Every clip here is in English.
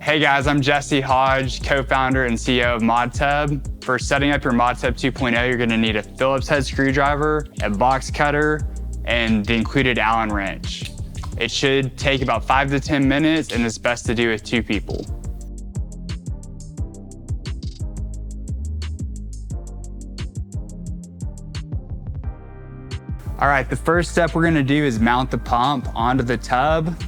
Hey guys, I'm Jesse Hodge, co-founder and CEO of Modtub. For setting up your Modtub 2.0, you're gonna need a Phillips head screwdriver, a box cutter, and the included Allen wrench. It should take about 5 to 10 minutes and it's best to do with 2 people. All right, the first step we're gonna do is mount the pump onto the tub.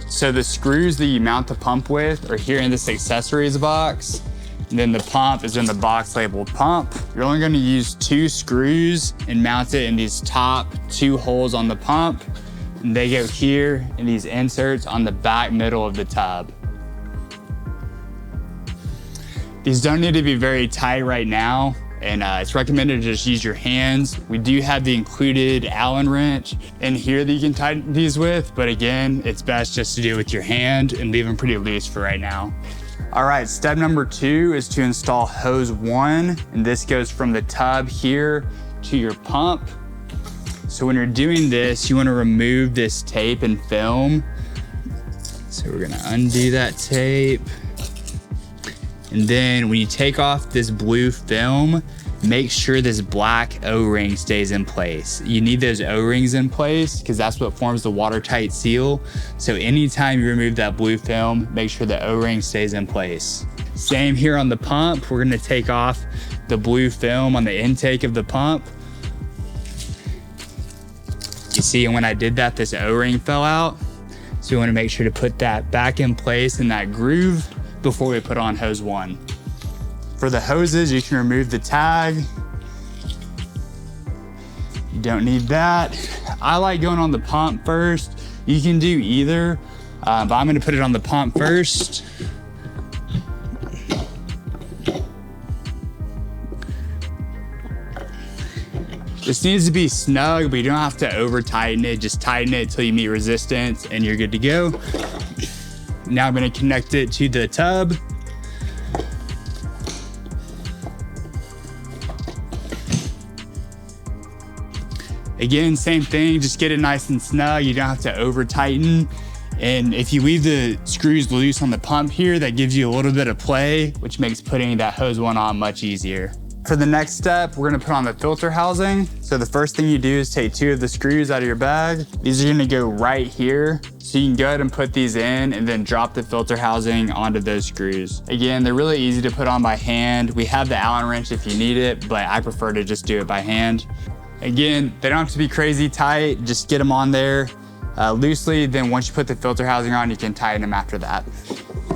So the screws that you mount the pump with are here in this accessories box. And then the pump is in the box labeled pump. You're only gonna use 2 screws and mount it in these top 2 holes on the pump. And they go here in these inserts on the back middle of the tub. These don't need to be very tight right now. And it's recommended to just use your hands. We do have the included Allen wrench in here that you can tighten these with, but again, it's best just to do it with your hand and leave them pretty loose for right now. All right, step number 2 is to install hose 1, and this goes from the tub here to your pump. So when you're doing this, you wanna remove this tape and film. So we're gonna undo that tape. And then when you take off this blue film, make sure this black O-ring stays in place. You need those O-rings in place because that's what forms the watertight seal. So anytime you remove that blue film, make sure the O-ring stays in place. Same here on the pump. We're gonna take off the blue film on the intake of the pump. You see, when I did that, this O-ring fell out. So we wanna make sure to put that back in place in that groove before we put on hose 1. For the hoses, you can remove the tag. You don't need that. I like going on the pump first. You can do either, but I'm gonna put it on the pump first. This needs to be snug, but you don't have to over tighten it. Just tighten it till you meet resistance and you're good to go. Now I'm gonna connect it to the tub. Again, same thing, just get it nice and snug. You don't have to over tighten. And if you leave the screws loose on the pump here, that gives you a little bit of play, which makes putting that hose 1 on much easier. For the next step, we're gonna put on the filter housing. So the first thing you do is take 2 of the screws out of your bag. These are gonna go right here. So you can go ahead and put these in and then drop the filter housing onto those screws. Again, they're really easy to put on by hand. We have the Allen wrench if you need it, but I prefer to just do it by hand. Again, they don't have to be crazy tight. Just get them on there loosely. Then once you put the filter housing on, you can tighten them after that.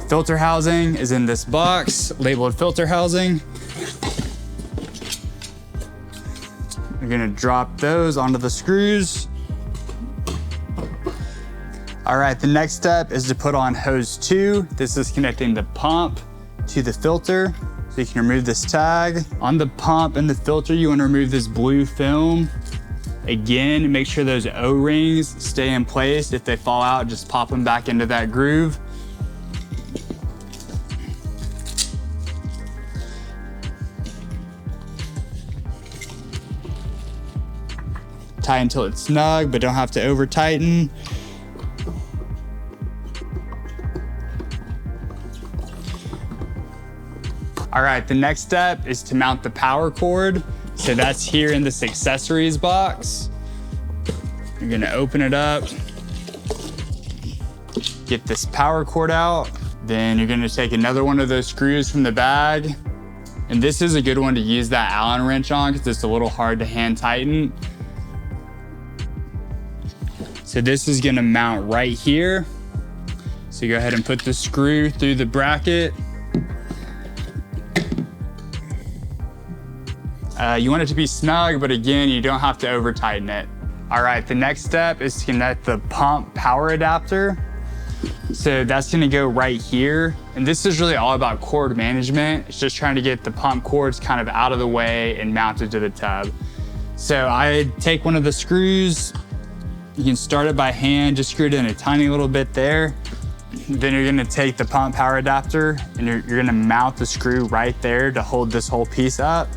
Filter housing is in this box labeled filter housing. You're gonna drop those onto the screws. All right, the next step is to put on hose 2. This is connecting the pump to the filter. So you can remove this tag. On the pump and the filter, you wanna remove this blue film. Again, make sure those O-rings stay in place. If they fall out, just pop them back into that groove. Tie until it's snug, but don't have to over tighten. All right, the next step is to mount the power cord. So that's here in this accessories box. You're gonna open it up, get this power cord out. Then you're gonna take another one of those screws from the bag. And this is a good one to use that Allen wrench on because it's a little hard to hand tighten. So this is gonna mount right here. So you go ahead and put the screw through the bracket. You want it to be snug, but again, you don't have to over tighten it. All right, the next step is to connect the pump power adapter. So that's gonna go right here. And this is really all about cord management. It's just trying to get the pump cords kind of out of the way and mounted to the tub. So I take one of the screws. You can start it by hand, just screw it in a tiny little bit there. Then you're gonna take the pump power adapter and you're gonna mount the screw right there to hold this whole piece up.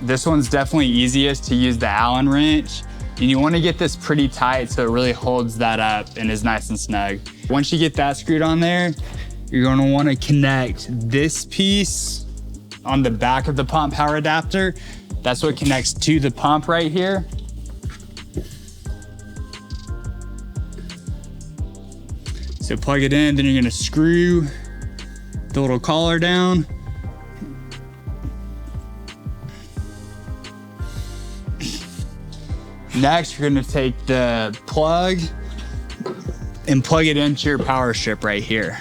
This one's definitely easiest to use the Allen wrench. And you wanna get this pretty tight so it really holds that up and is nice and snug. Once you get that screwed on there, you're gonna wanna connect this piece on the back of the pump power adapter. That's what connects to the pump right here. So plug it in, then you're gonna screw the little collar down. Next, you're gonna take the plug and plug it into your power strip right here.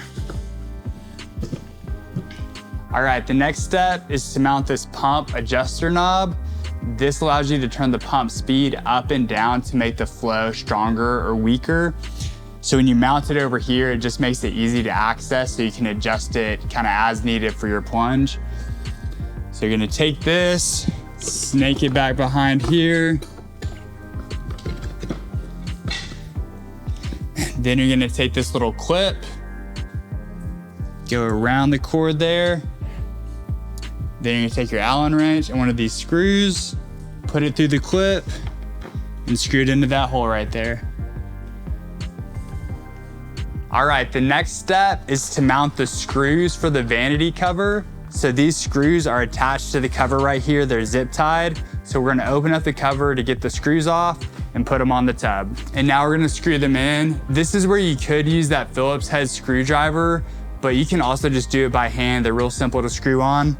All right, the next step is to mount this pump adjuster knob. This allows you to turn the pump speed up and down to make the flow stronger or weaker. So when you mount it over here, it just makes it easy to access so you can adjust it kind of as needed for your plunge. So you're gonna take this, snake it back behind here. Then you're gonna take this little clip, go around the cord there. Then you're gonna take your Allen wrench and one of these screws, put it through the clip, and screw it into that hole right there. All right, the next step is to mount the screws for the vanity cover. So these screws are attached to the cover right here. They're zip tied. So we're gonna open up the cover to get the screws off and put them on the tub. And now we're gonna screw them in. This is where you could use that Phillips head screwdriver, but you can also just do it by hand. They're real simple to screw on.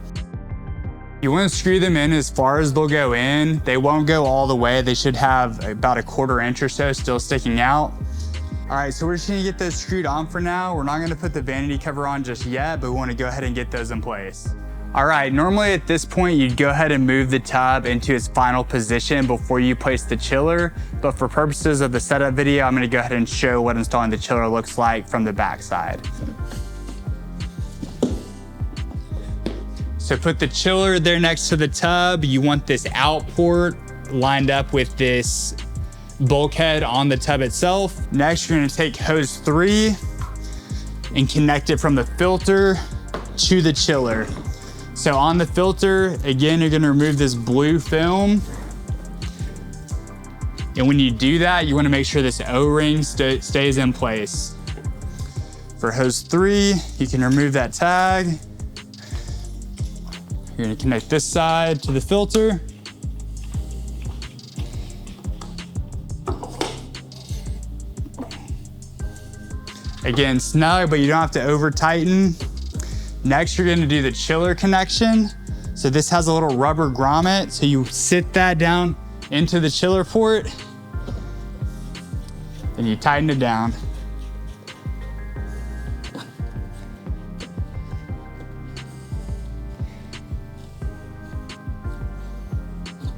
You wanna screw them in as far as they'll go in. They won't go all the way. They should have about 1/4 inch or so still sticking out. All right, so we're just gonna get those screwed on for now. We're not gonna put the vanity cover on just yet, but we wanna go ahead and get those in place. All right, normally at this point, you'd go ahead and move the tub into its final position before you place the chiller. But for purposes of the setup video, I'm gonna go ahead and show what installing the chiller looks like from the backside. So put the chiller there next to the tub. You want this out port lined up with this bulkhead on the tub itself. Next, you're gonna take hose 3 and connect it from the filter to the chiller. So on the filter, again, you're gonna remove this blue film. And when you do that, you wanna make sure this O-ring stays in place. For hose 3, you can remove that tag. You're gonna connect this side to the filter. Again, snug, but you don't have to over tighten. Next, you're gonna do the chiller connection. So this has a little rubber grommet. So you sit that down into the chiller port, and you tighten it down.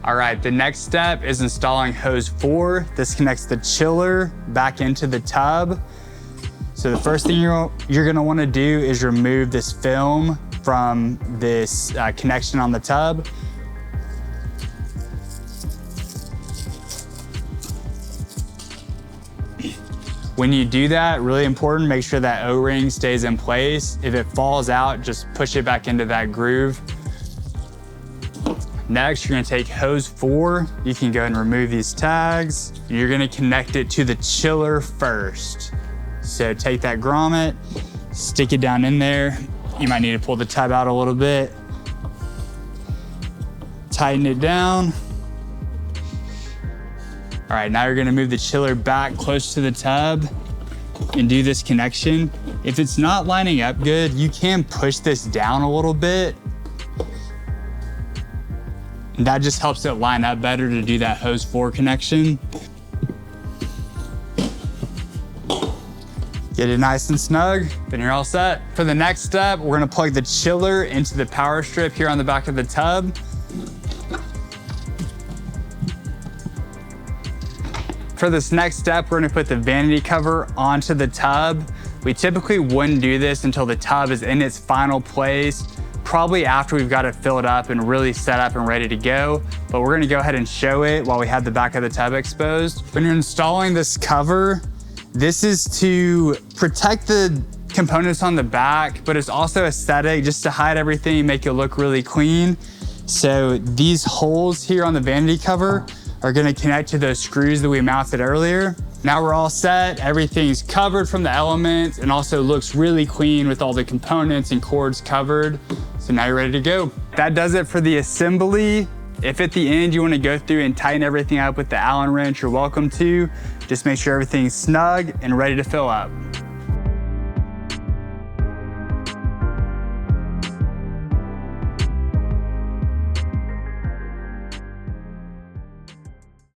All right, the next step is installing hose 4. This connects the chiller back into the tub. So the first thing you're gonna wanna do is remove this film from this connection on the tub. When you do that, really important, make sure that O-ring stays in place. If it falls out, just push it back into that groove. Next, you're gonna take hose 4. You can go and remove these tags. You're gonna connect it to the chiller first. So take that grommet, stick it down in there. You might need to pull the tub out a little bit. Tighten it down. All right, now you're gonna move the chiller back close to the tub and do this connection. If it's not lining up good, you can push this down a little bit. And that just helps it line up better to do that hose 4 connection. Get it nice and snug, then you're all set. For the next step, we're gonna plug the chiller into the power strip here on the back of the tub. For this next step, we're gonna put the vanity cover onto the tub. We typically wouldn't do this until the tub is in its final place, probably after we've got it filled up and really set up and ready to go. But we're gonna go ahead and show it while we have the back of the tub exposed. When you're installing this cover, this is to protect the components on the back, but it's also aesthetic, just to hide everything, make it look really clean. So these holes here on the vanity cover are gonna connect to those screws that we mounted earlier. Now we're all set. Everything's covered from the elements and also looks really clean with all the components and cords covered. So now you're ready to go. That does it for the assembly. If at the end you want to go through and tighten everything up with the Allen wrench, you're welcome to. Just make sure everything's snug and ready to fill up.